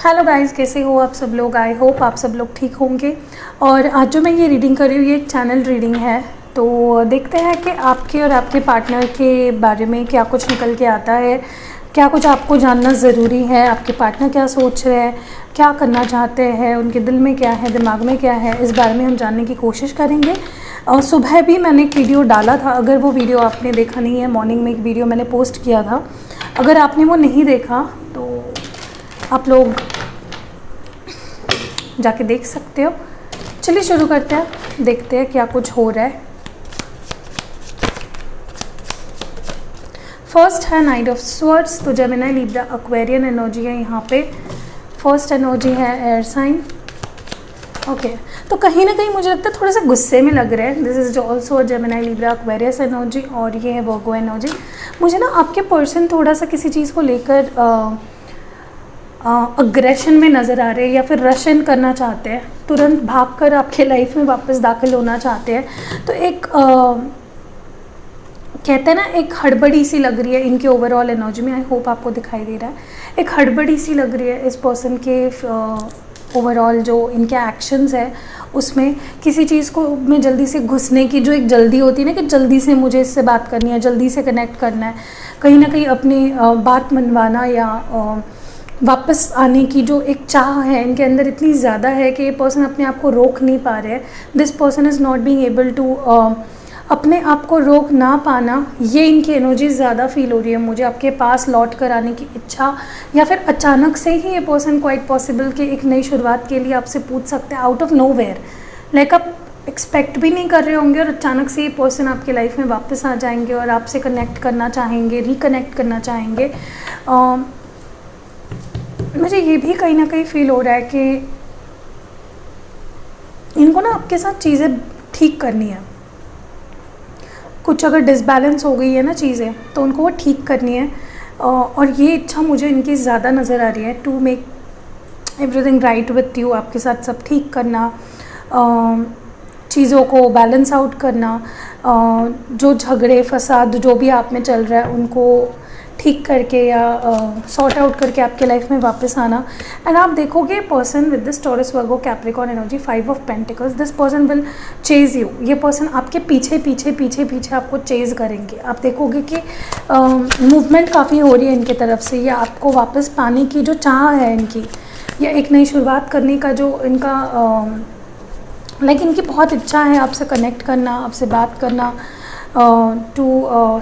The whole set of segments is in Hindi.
हेलो गाइस, कैसे हो आप सब लोग। आई होप आप सब लोग ठीक होंगे। और आज जो मैं ये रीडिंग कर रही हूँ ये एक चैनल रीडिंग है। तो देखते हैं कि आपके और आपके पार्टनर के बारे में क्या कुछ निकल के आता है, क्या कुछ आपको जानना ज़रूरी है, आपके पार्टनर क्या सोच रहे हैं, क्या करना चाहते हैं, उनके दिल में क्या है, दिमाग में क्या है, इस बारे में हम जानने की कोशिश करेंगे। और सुबह भी मैंने एक वीडियो डाला था, अगर वो वीडियो आपने देखा नहीं है, मॉर्निंग में एक वीडियो मैंने पोस्ट किया था, अगर आपने वो नहीं देखा तो आप लोग जाके देख सकते हो। चलिए शुरू करते हैं, देखते हैं क्या कुछ हो रहा है। फर्स्ट है नाइट ऑफ स्वर्ड्स, तो जेमिनी लिब्रा एक्वेरियन एनर्जी है यहाँ पे। फर्स्ट एनर्जी है एयर साइन। ओके, तो कहीं ना कहीं मुझे लगता है थोड़ा सा गुस्से में लग रहा है। This is also Gemini Libra Aquarius energy और ये है वर्गो एनर्जी। मुझे ना आपके पर्सन थोड़ा सा किसी चीज़ को लेकर अग्रेशन में नज़र आ रहे हैं या फिर रशन करना चाहते हैं, तुरंत भागकर आपके लाइफ में वापस दाखिल होना चाहते हैं। तो एक कहते हैं ना, एक हड़बड़ी सी लग रही है इनके ओवरऑल एनर्जी में। आई होप आपको दिखाई दे रहा है, एक हड़बड़ी सी लग रही है इस पर्सन के ओवरऑल जो इनके एक्शंस है उसमें। किसी चीज़ को में जल्दी से घुसने की जो एक जल्दी होती है ना, कि जल्दी से मुझे इससे बात करनी है, जल्दी से कनेक्ट करना है, कहीं ना कहीं अपनी बात मनवाना या वापस आने की जो एक चाह है इनके अंदर इतनी ज़्यादा है कि ये पर्सन अपने आप को रोक नहीं पा रहे हैं। This person is not being able to अपने आप को रोक ना पाना, ये इनकी एनर्जी ज़्यादा फील हो रही है मुझे। आपके पास लौट कर आने की इच्छा, या फिर अचानक से ही ये पर्सन क्वाइट पॉसिबल कि एक नई शुरुआत के लिए आपसे पूछ सकते हैं आउट ऑफ नोवेयर। लाइक आप एक्सपेक्ट भी नहीं कर रहे होंगे और अचानक से ये पर्सन आपके लाइफ में वापस आ जाएंगे और आपसे कनेक्ट करना चाहेंगे, रिकनेक्ट करना चाहेंगे। मुझे ये भी कहीं ना कहीं फील हो रहा है कि इनको ना आपके साथ चीज़ें ठीक करनी है। कुछ अगर डिसबैलेंस हो गई है ना चीज़ें, तो उनको वो ठीक करनी है। और ये इच्छा मुझे इनकी ज़्यादा नज़र आ रही है, to make everything right with you, आपके साथ सब ठीक करना, चीज़ों को बैलेंस आउट करना, जो झगड़े फसाद जो भी आप में चल रहा है उनको ठीक करके या सॉर्ट आउट करके आपके लाइफ में वापस आना। एंड आप देखोगे person with this Taurus Virgo Capricorn energy, 5 of pentacles, this person will chase you. ये पर्सन आपके पीछे पीछे पीछे पीछे आपको चेज करेंगे। आप देखोगे कि मूवमेंट काफ़ी हो रही है इनकी तरफ से, या आपको वापस पाने की जो चाह है इनकी, या एक नई शुरुआत करने का जो इनका लाइक इनकी बहुत इच्छा है आपसे कनेक्ट करना, आपसे बात करना, टू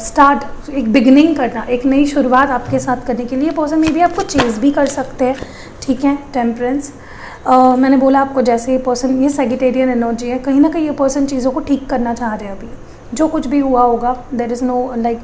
स्टार्ट एक बिगिनिंग करना, एक नई शुरुआत आपके साथ करने के लिए पर्सन में भी आपको चेज़ भी कर सकते हैं। ठीक है, टेम्परेंस। मैंने बोला आपको, जैसे ये पर्सन, ये सेजिटेरियन एनर्जी है, कहीं ना कहीं ये पर्सन चीज़ों को ठीक करना चाह रहे हैं। अभी जो कुछ भी हुआ होगा, देयर इज़ नो लाइक,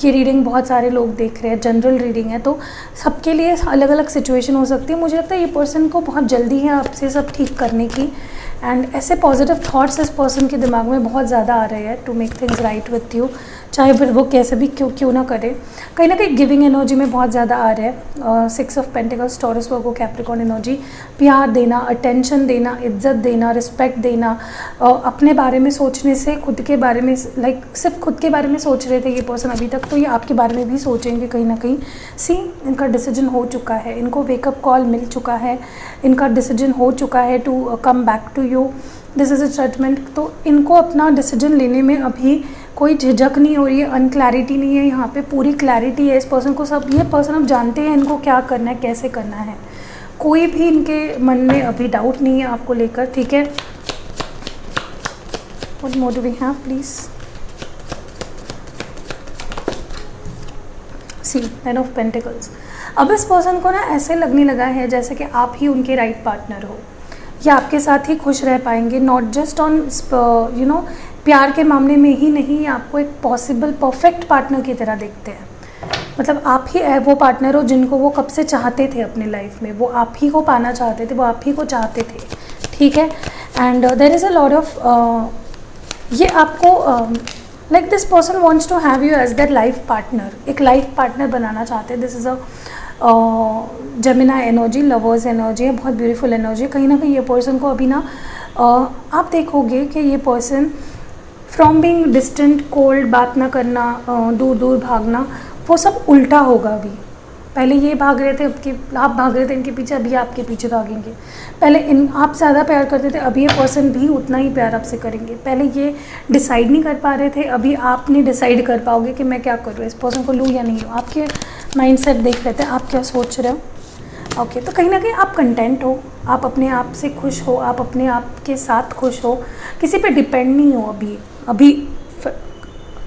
ये रीडिंग बहुत सारे लोग देख रहे हैं, जनरल रीडिंग है, तो सबके लिए अलग अलग सिचुएशन हो सकती है। मुझे लगता है ये पर्सन को बहुत जल्दी है आपसे सब ठीक करने की। एंड ऐसे पॉजिटिव थॉट्स इस पर्सन के दिमाग में बहुत ज़्यादा आ रहे हैं to make things right with you, चाहे फिर वो कैसे भी क्यों ना करे। कहीं ना कहीं गिविंग एनर्जी में बहुत ज़्यादा आ रहा है। 6 of pentacles, Taurus Virgo Capricorn energy, प्यार देना, अटेंशन देना, इज्जत देना, रिस्पेक्ट देना। अपने बारे में सोचने से खुद के बारे में, लाइक सिर्फ खुद के बारे में सोच रहे थे ये पर्सन अभी तक, तो ये आपके बारे में भी सोचेंगे कहीं ना कहीं। सी, इनका डिसीजन हो चुका है, इनको वेकअप कॉल मिल चुका है, इनका डिसीजन हो चुका है to come back to you. This is a judgement. तो इनको अपना डिसीजन लेने में अभी कोई झिझक नहीं हो रही है, अनक्लैरिटी नहीं है, यहाँ पे पूरी क्लैरिटी है इस पर्सन को। सब ये पर्सन अब जानते हैं इनको क्या करना है, कैसे करना है। कोई भी इनके मन में अभी डाउट नहीं है आपको लेकर। ठीक है, what more do we have please. See, 10 of pentacles. अब इस पर्सन को ना ऐसे लगने लगा है जैसे कि आप ही उनके राइट पार्टनर हो, या आपके साथ ही खुश रह पाएंगे। Not just on you know प्यार के मामले में ही नहीं, आपको एक पॉसिबल परफेक्ट पार्टनर की तरह देखते हैं। मतलब आप ही वो पार्टनर हो जिनको वो कब से चाहते थे अपने लाइफ में, वो आप ही को पाना चाहते थे, वो आप ही को चाहते थे। ठीक है, and there is a lot of, ये आपको like this person wants to have you as their life partner, एक लाइफ पार्टनर बनाना चाहते हैं। This is a Gemini energy, lovers energy है, बहुत ब्यूटीफुल एनर्जी है। कहीं ना कहीं ये पर्सन को अभी ना आप देखोगे कि ये person from being distant, cold, बात ना करना, दूर दूर भागना, वो सब उल्टा होगा अभी। पहले ये भाग रहे थे, आप भाग रहे थे इनके पीछे, अभी आपके पीछे भागेंगे। पहले आप ज़्यादा प्यार करते थे, अभी ये पर्सन भी उतना ही प्यार आपसे करेंगे। पहले ये डिसाइड नहीं कर पा रहे थे, अभी आप नहीं डिसाइड कर पाओगे कि मैं क्या करूँ, इस पर्सन को लूँ या नहीं लूँ। आपके माइंडसेट देख रहे थे, आप क्या सोच रहे हो। ओके, तो कहीं ना कहीं आप कंटेंट हो, आप अपने आप से खुश हो, आप अपने आप के साथ खुश हो, किसी पे डिपेंड नहीं हो। अभी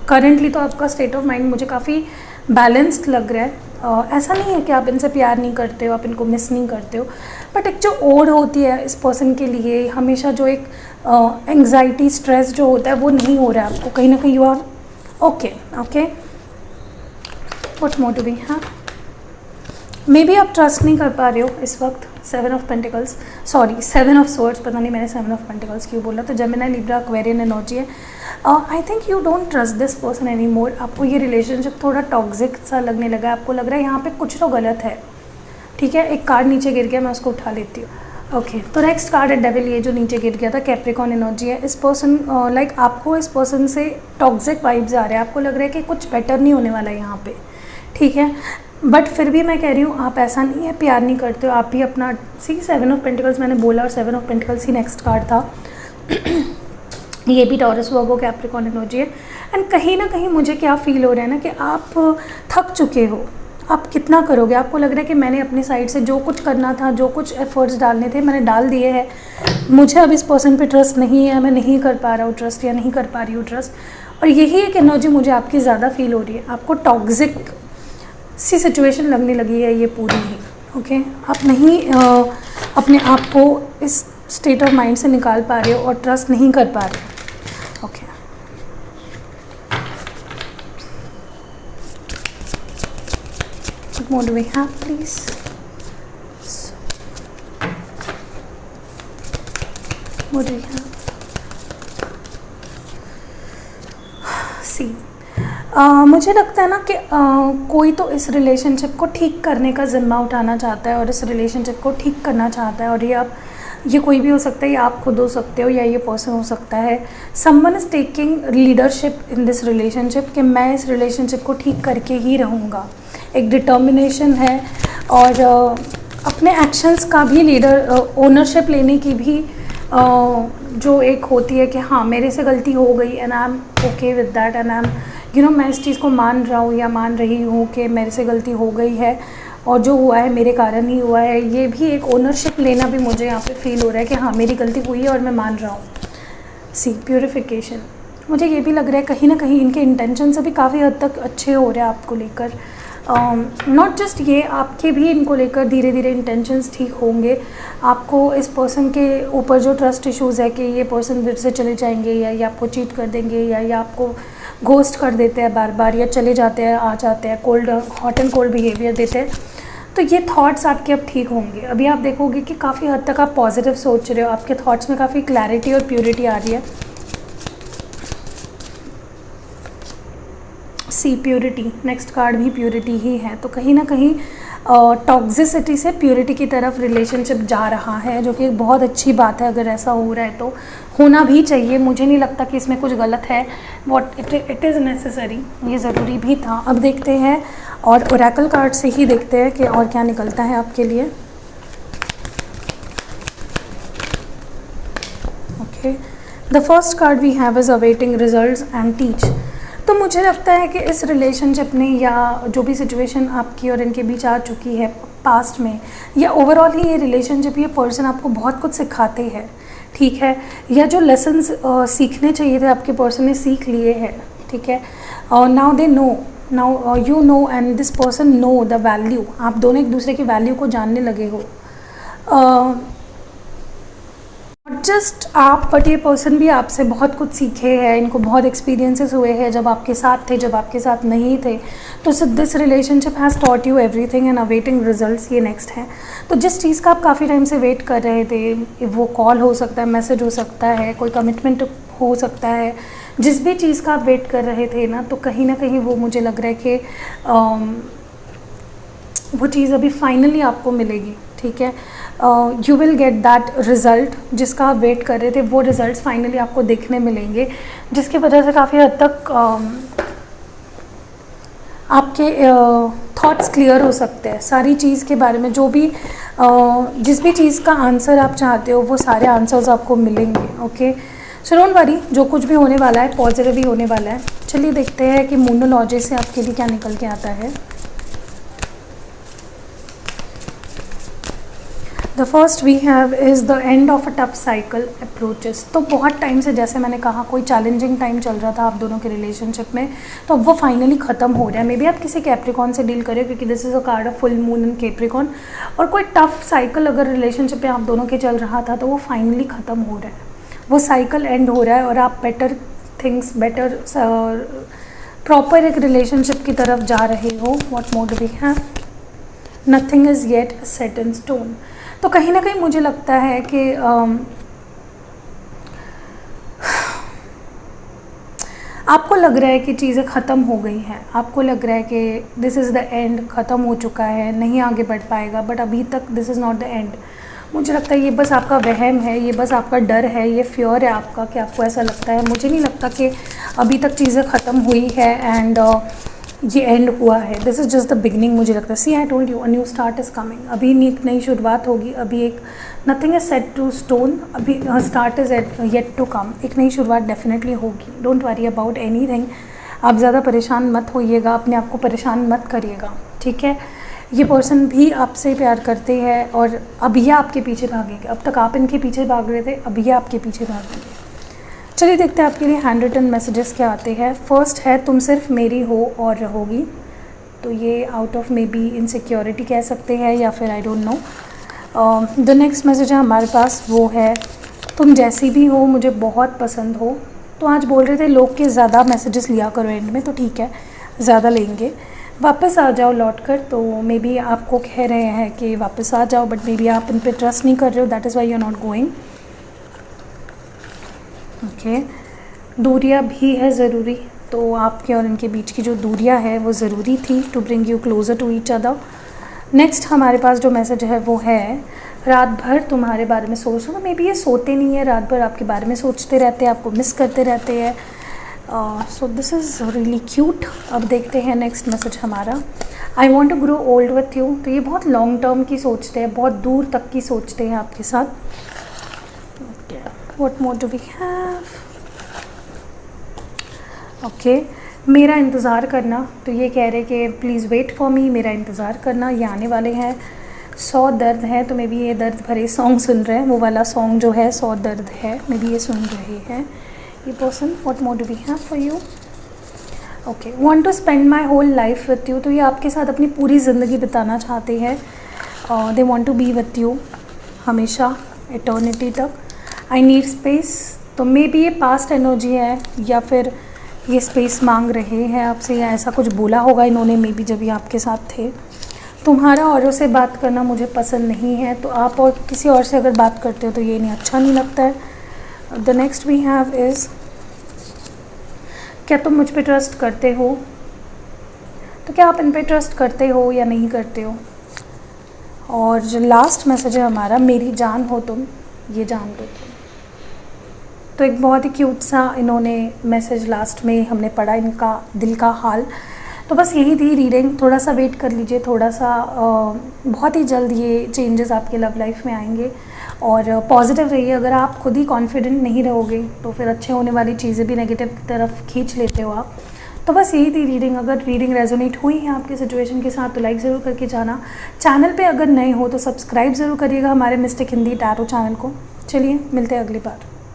करंटली तो आपका स्टेट ऑफ माइंड मुझे काफ़ी बैलेंस्ड लग रहा है। ऐसा नहीं है कि आप इनसे प्यार नहीं करते हो, आप इनको मिस नहीं करते हो, बट एक जो ओढ़ होती है इस पर्सन के लिए, हमेशा जो एक एंग्जाइटी स्ट्रेस जो होता है वो नहीं हो रहा है आपको। कहीं ना कहीं you are okay. What more to be. हाँ, मे बी आप ट्रस्ट नहीं कर पा रहे हो इस वक्त। 7 of pentacles, sorry 7 of swords, पता नहीं मैंने 7 ऑफ पेंटिकल्स क्यों बोला। तो जेमिनी, लिब्रा, एक्वेरियन एनर्जी है। I think you don't trust this person any more. आपको ये रिलेशनशिप थोड़ा टॉक्सिक सा लगने लगा है, आपको लग रहा है यहाँ पे कुछ तो गलत है। ठीक है, एक कार्ड नीचे गिर गया, मैं उसको उठा लेती हूँ। ओके, तो नेक्स्ट कार्ड है डेविल, ये जो नीचे गिर गया था, कैप्रिकॉर्न एनर्जी है। इस पर्सन लाइक आपको इस पर्सन से टॉक्सिक वाइब्स आ रहे हैं, आपको लग रहा है कि कुछ बेटर नहीं होने वाला है यहाँ पे। ठीक है, बट फिर भी मैं कह रही हूँ आप ऐसा नहीं है, प्यार नहीं करते हो, आप भी अपना 7 ऑफ पेंटिकल्स मैंने बोला, और 7 of pentacles he next card था। ये भी टॉरस, वर्गो, कैप्रिकॉर्न एनर्जी है। एंड कहीं ना कहीं मुझे क्या फील हो रहा है ना कि आप थक चुके हो। आप कितना करोगे, आपको लग रहा है कि मैंने अपनी साइड से जो कुछ करना था, जो कुछ एफर्ट्स डालने थे मैंने डाल दिए हैं, मुझे अब इस पर्सन पे ट्रस्ट नहीं है, मैं नहीं कर पा रहा हूँ ट्रस्ट, या नहीं कर पा रही हूँ ट्रस्ट। और यही एक एनर्जी मुझे आपकी ज़्यादा फील हो रही है, आपको टॉक्सिक सी सिचुएशन लगने लगी है ये पूरी ही। ओके, आप नहीं अपने आप को इस स्टेट ऑफ माइंड से निकाल पा रहे हो और ट्रस्ट नहीं कर पा रहे हो। Okay, what more do we have, please? What do we have? See, मुझे लगता है ना कि कोई तो इस रिलेशनशिप को ठीक करने का ज़िम्मा उठाना चाहता है और इस रिलेशनशिप को ठीक करना चाहता है। और ये कोई भी हो सकता है, या आप खुद हो सकते हो, या ये पर्सन हो सकता है। Someone is taking leadership in this relationship कि मैं इस रिलेशनशिप को ठीक करके ही रहूँगा। एक डिटर्मिनेशन है, और अपने एक्शंस का भी ओनरशिप लेने की भी जो एक होती है कि हाँ मेरे से गलती हो गई, and I am okay with that, and I am मैं इस चीज़ को मान रहा हूँ या मान रही हूँ कि मेरे से गलती हो गई है, और जो हुआ है मेरे कारण ही हुआ है। ये भी एक ओनरशिप लेना भी मुझे यहाँ पे फील हो रहा है कि हाँ मेरी गलती हुई है और मैं मान रहा हूँ। सी, प्यूरिफिकेशन। मुझे ये भी लग रहा है कहीं ना कहीं इनके इंटेंशन से भी काफ़ी हद तक अच्छे हो रहे हैं आपको लेकर। नॉट जस्ट ये, आपके भी इनको लेकर धीरे धीरे इंटेंशंस ठीक होंगे। आपको इस पर्सन के ऊपर जो ट्रस्ट इश्यूज़ है कि ये पर्सन फिर से चले जाएंगे, या ये आपको चीट कर देंगे, या आपको घोस्ट कर देते हैं बार बार, या चले जाते हैं, आ जाते हैं, हॉट एंड कोल्ड बिहेवियर देते हैं, तो ये थॉट्स आपके अब ठीक होंगे। अभी आप देखोगे कि काफ़ी हद तक आप पॉजिटिव सोच रहे हो, आपके थॉट्स में काफ़ी क्लैरिटी और प्योरिटी आ रही है। सी, प्योरिटी, नेक्स्ट कार्ड भी प्योरिटी ही है। तो कहीं ना कहीं टॉक्सिसिटी से प्योरिटी की तरफ रिलेशनशिप जा रहा है, जो कि एक बहुत अच्छी बात है। अगर ऐसा हो रहा है तो होना भी चाहिए, मुझे नहीं लगता कि इसमें कुछ गलत है। इट इज़ नेसेसरी, ये ज़रूरी भी था। अब देखते हैं, और ओरेकल कार्ड से ही देखते हैं कि और क्या निकलता है आपके लिए। Okay, the first card we have is awaiting results and teach. तो मुझे लगता है कि इस रिलेशनशिप ने, या जो भी सिचुएशन आपकी और इनके बीच आ चुकी है पास्ट में, या ओवरऑल ही ये रिलेशनशिप, ये पर्सन आपको बहुत कुछ सिखाते हैं। ठीक है, या जो लेसन्स सीखने चाहिए थे आपके पर्सन ने सीख लिए हैं। ठीक है, now they know, now you know and this person know the value. आप दोनों एक दूसरे की वैल्यू को जानने लगे हो। नॉट जस्ट आप, बट ये पर्सन भी आपसे बहुत कुछ सीखे हैं, इनको बहुत एक्सपीरियंसेस हुए हैं जब आपके साथ थे, जब आपके साथ नहीं थे। तो this relationship has taught you everything and awaiting results, ये नेक्स्ट है। तो जिस चीज़ का आप काफ़ी टाइम से वेट कर रहे थे, वो कॉल हो सकता है, मैसेज हो सकता है, कोई कमिटमेंट हो सकता है, जिस भी चीज़ का आप वेट कर रहे थे ना, तो कहीं ना कहीं वो मुझे लग रहा है कि वो चीज़ अभी फाइनली आपको मिलेगी। ठीक है, you will get that result जिसका आप वेट कर रहे थे, वो रिज़ल्ट्स फाइनली आपको देखने मिलेंगे, जिसकी वजह से काफ़ी हद तक आपके थॉट्स क्लियर हो सकते हैं सारी चीज़ के बारे में, जो भी जिस भी चीज़ का आंसर आप चाहते हो वो सारे आंसर्स आपको मिलेंगे। ओके, सो डोंट वरी, जो कुछ भी होने वाला है पॉजिटिव ही होने वाला है। चलिए देखते हैं कि मोनोलॉजी से आपके लिए क्या निकल के आता है। The first we have is the end of a tough cycle approaches. तो बहुत टाइम से, जैसे मैंने कहा, कोई चैलेंजिंग टाइम चल रहा था आप दोनों के रिलेशनशिप में, तो अब वो फाइनली ख़त्म हो रहा है। मे बी आप किसी कैप्रिकॉन से डील करें, क्योंकि this is a card of full moon in Capricorn. और कोई टफ साइकिल अगर रिलेशनशिप में आप दोनों के चल रहा था तो वो फाइनली ख़त्म हो रहा है, वो साइकिल एंड हो रहा है और आप बेटर थिंग्स, बेटर प्रॉपर एक रिलेशनशिप की तरफ जा रहे हो। What more do we have? Nothing is yet set in stone. तो कहीं ना कहीं मुझे लगता है कि आपको लग रहा है कि चीज़ें ख़त्म हो गई हैं, आपको लग रहा है कि दिस इज़ द एंड, ख़त्म हो चुका है, नहीं आगे बढ़ पाएगा, बट अभी तक this is not the end. मुझे लगता है ये बस आपका वहम है, ये बस आपका डर है, ये फ्योर है आपका कि आपको ऐसा लगता है। मुझे नहीं लगता कि अभी तक चीज़ें ख़त्म हुई है एंड ये एंड हुआ है। This is just the beginning. मुझे लगता है, see I told you, a new start is coming. अभी एक नई शुरुआत होगी, अभी एक nothing is set to stone, अभी start is yet to come. एक नई शुरुआत डेफिनेटली होगी। Don't worry about anything. आप ज़्यादा परेशान मत होइएगा, अपने आप को परेशान मत करिएगा, ठीक है। ये पर्सन भी आपसे प्यार करते हैं और अब ये आपके पीछे भागेंगे। अब तक आप इनके पीछे भाग रहे थे, अब ये आपके पीछे भागेंगे। चलिए देखते हैं आपके लिए हैंड रिटन मैसेजेस क्या आते हैं। फर्स्ट है, तुम सिर्फ मेरी हो और रहोगी। तो ये out of may be insecurity कह सकते हैं या फिर I don't know. The next message है हमारे पास, वो है तुम जैसी भी हो मुझे बहुत पसंद हो। तो आज बोल रहे थे लोग के ज़्यादा मैसेजेस लिया करो एंड में, तो ठीक है, ज़्यादा लेंगे। वापस आ जाओ लौट कर। तो मे बी आपको कह रहे हैं कि वापस आ जाओ, बट मे बी आप इन पर ट्रस्ट नहीं कर रहे हो, that is why you are not going. Okay, दूरियां भी है ज़रूरी। तो आपके और इनके बीच की जो दूरियां है वो ज़रूरी थी to bring you closer to each other. Next हमारे पास जो मैसेज है वो है, रात भर तुम्हारे बारे में सोच रहा हूँ। मे बी ये सोते नहीं है, रात भर आपके बारे में सोचते रहते हैं, आपको मिस करते रहते हैं। So this is really cute. अब देखते हैं नेक्स्ट मैसेज हमारा, I want to grow old with you. तो ये बहुत लॉन्ग टर्म की सोचते हैं, बहुत दूर तक की सोचते हैं आपके साथ। What more do we have? Okay, मेरा इंतज़ार करना। तो ये कह रहे कि प्लीज़ वेट फॉर मी, मेरा इंतज़ार करना, ये आने वाले हैं। 100 दर्द है, तो मे बी ये दर्द भरे सॉन्ग सुन रहे हैं, वो वाला सॉन्ग जो है 100 दर्द है, मे बी ये सुन रहे हैं ये person. What more do we have for you? Okay, want to spend my whole life with you. तो ये आपके साथ अपनी पूरी ज़िंदगी बिताना चाहते हैं। They want to be with you हमेशा, इटर्निटी तक। I need space. तो मे बी ये पास्ट एनर्जी है या फिर ये स्पेस मांग रहे हैं आपसे, या ऐसा कुछ बोला होगा इन्होंने मे बी जब ये आपके साथ थे। तुम्हारा औरों से बात करना मुझे पसंद नहीं है। तो आप और किसी और से अगर बात करते हो तो ये नहीं अच्छा नहीं लगता है। The next we have is, क्या तुम मुझ पे ट्रस्ट करते हो? तो क्या आप इन पे ट्रस्ट करते हो या नहीं करते हो? और जो लास्ट मैसेज है हमारा, मेरी जान हो तुम, ये जान लो तुम। तो एक बहुत ही क्यूट सा इन्होंने मैसेज लास्ट में हमने पढ़ा, इनका दिल का हाल। तो बस यही थी रीडिंग। थोड़ा सा वेट कर लीजिए, थोड़ा सा बहुत ही जल्द ये चेंजेस आपके लव लाइफ में आएंगे। और पॉजिटिव रहिए। अगर आप खुद ही कॉन्फिडेंट नहीं रहोगे तो फिर अच्छे होने वाली चीज़ें भी नेगेटिव की तरफ खींच लेते हो आप। तो बस यही थी रीडिंग। अगर रीडिंग रेजोनेट हुई है आपके सिचुएशन के साथ तो लाइक ज़रूर करके जाना। चैनल पे अगर नए हो तो सब्सक्राइब ज़रूर करिएगा हमारे मिस्टिक हिंदी टैरो चैनल को। चलिए मिलते हैं अगली बार।